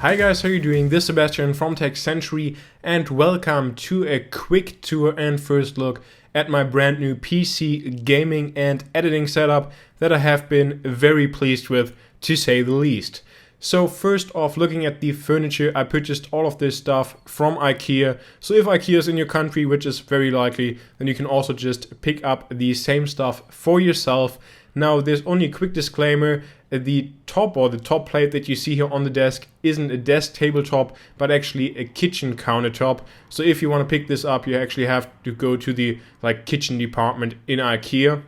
Hi guys, how are you doing? This is Sebastian from TechCentury and welcome to a quick tour and first look at my brand new PC gaming and editing setup that I have been very pleased with, to say the least. So first off, looking at the furniture, I purchased all of this stuff from Ikea. So if Ikea is in your country, which is very likely, then you can also just pick up the same stuff for yourself. Now, there's only a quick disclaimer. The top plate that you see here on the desk isn't a desk tabletop, but actually a kitchen countertop. So if you want to pick this up, you actually have to go to the kitchen department in Ikea.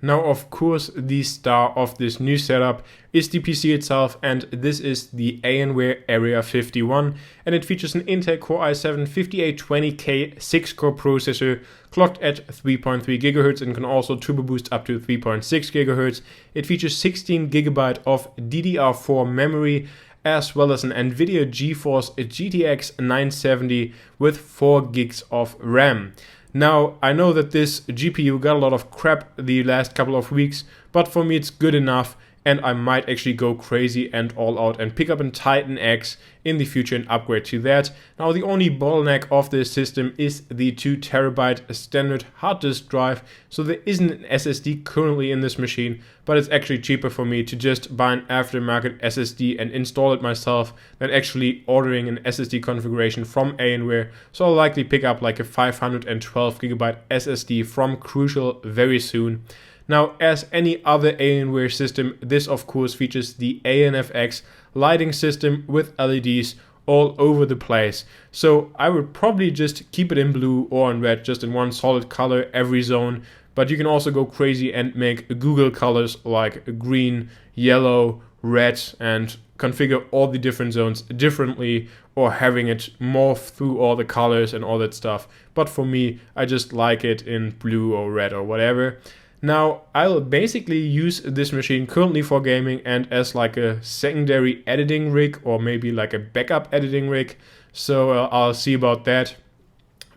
Now, of course, the star of this new setup is the PC itself, and this is the Alienware Area 51, and it features an Intel Core i7-5820K 6-core processor clocked at 3.3 GHz and can also turbo boost up to 3.6 GHz. It features 16 GB of DDR4 memory, as well as an Nvidia GeForce GTX970 with 4 GB of RAM. Now, I know that this GPU got a lot of crap the last couple of weeks, but for me it's good enough, and I might actually go crazy and all out and pick up a Titan X in the future and upgrade to that. Now, the only bottleneck of this system is the 2 TB standard hard disk drive, so there isn't an SSD currently in this machine, but it's actually cheaper for me to just buy an aftermarket SSD and install it myself than actually ordering an SSD configuration from Alienware. So I'll likely pick up like a 512 GB SSD from Crucial very soon. Now, as any other Alienware system, this of course features the ANFX lighting system with LEDs all over the place. So I would probably just keep it in blue or in red, just in one solid color every zone. But you can also go crazy and make Google colors like green, yellow, red, and configure all the different zones differently, or having it morph through all the colors and all that stuff. But for me, I just like it in blue or red or whatever. Now, I'll basically use this machine currently for gaming and as like a secondary editing rig, or maybe like a backup editing rig. So I'll see about that.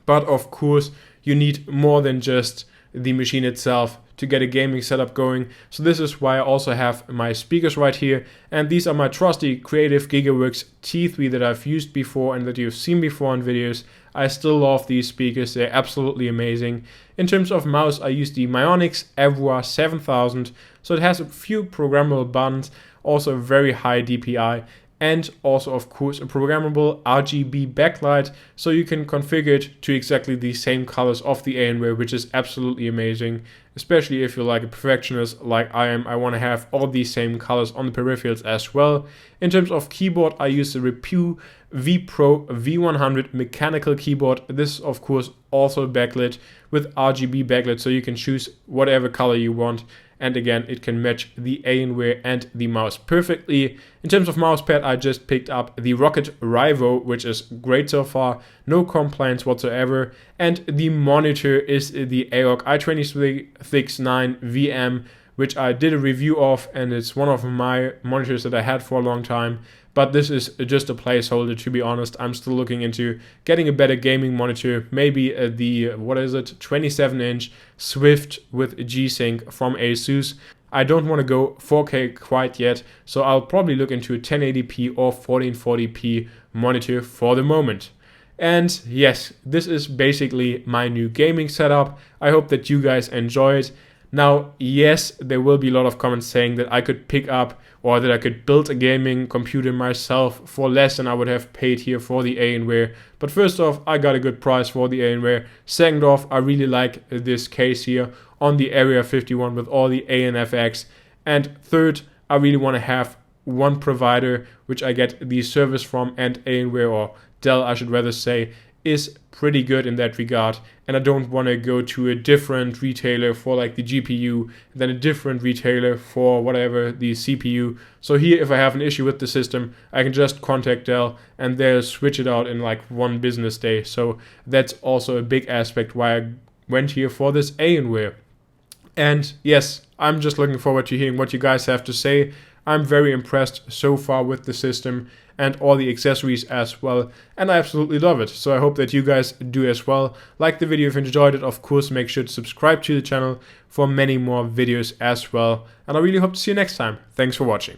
But of course, you need more than just the machine itself to get a gaming setup going. So this is why I also have my speakers right here, and these are my trusty Creative Gigaworks T3 that I've used before and that you've seen before in videos. I still love these speakers, they're absolutely amazing. In terms of mouse, I use the Mionix Avoir 7000, so it has a few programmable buttons, also a very high DPI, and also of course a programmable RGB backlight, so you can configure it to exactly the same colors of the Alienware, which is absolutely amazing, especially if you're like a perfectionist like I am. I want to have all these same colors on the peripherals as well. In terms of keyboard, I use the Rapoo VPro V100 mechanical keyboard. This is of course also backlit with RGB backlit, so you can choose whatever color you want. And again, it can match the Alienware and the mouse perfectly. In terms of mousepad, I just picked up the Roccat Raivo, which is great so far. No complaints whatsoever. And the monitor is the AOC I2369VM, which I did a review of, and it's one of my monitors that I had for a long time. But this is just a placeholder, to be honest. I'm still looking into getting a better gaming monitor, maybe the 27-inch Swift with G-Sync from ASUS. I don't want to go 4K quite yet, so I'll probably look into a 1080p or 1440p monitor for the moment. And yes, this is basically my new gaming setup. I hope that you guys enjoy it. Now, yes, there will be a lot of comments saying that I could pick up or that I could build a gaming computer myself for less than I would have paid here for the Alienware. But first off, I got a good price for the Alienware. Second off, I really like this case here on the Area 51 with all the ANFX. And third, I really want to have one provider which I get the service from, and Alienware, or Dell I should rather say, is pretty good in that regard, and I don't want to go to a different retailer for like the GPU, then a different retailer for whatever the CPU. So here, if I have an issue with the system, I can just contact Dell and they'll switch it out in like one business day. So that's also a big aspect why I went here for this Alienware. And yes, I'm just looking forward to hearing what you guys have to say. I'm very impressed so far with the system and all the accessories as well, and I absolutely love it. So I hope that you guys do as well. Like the video if you enjoyed it. Of course, make sure to subscribe to the channel for many more videos as well. And I really hope to see you next time. Thanks for watching.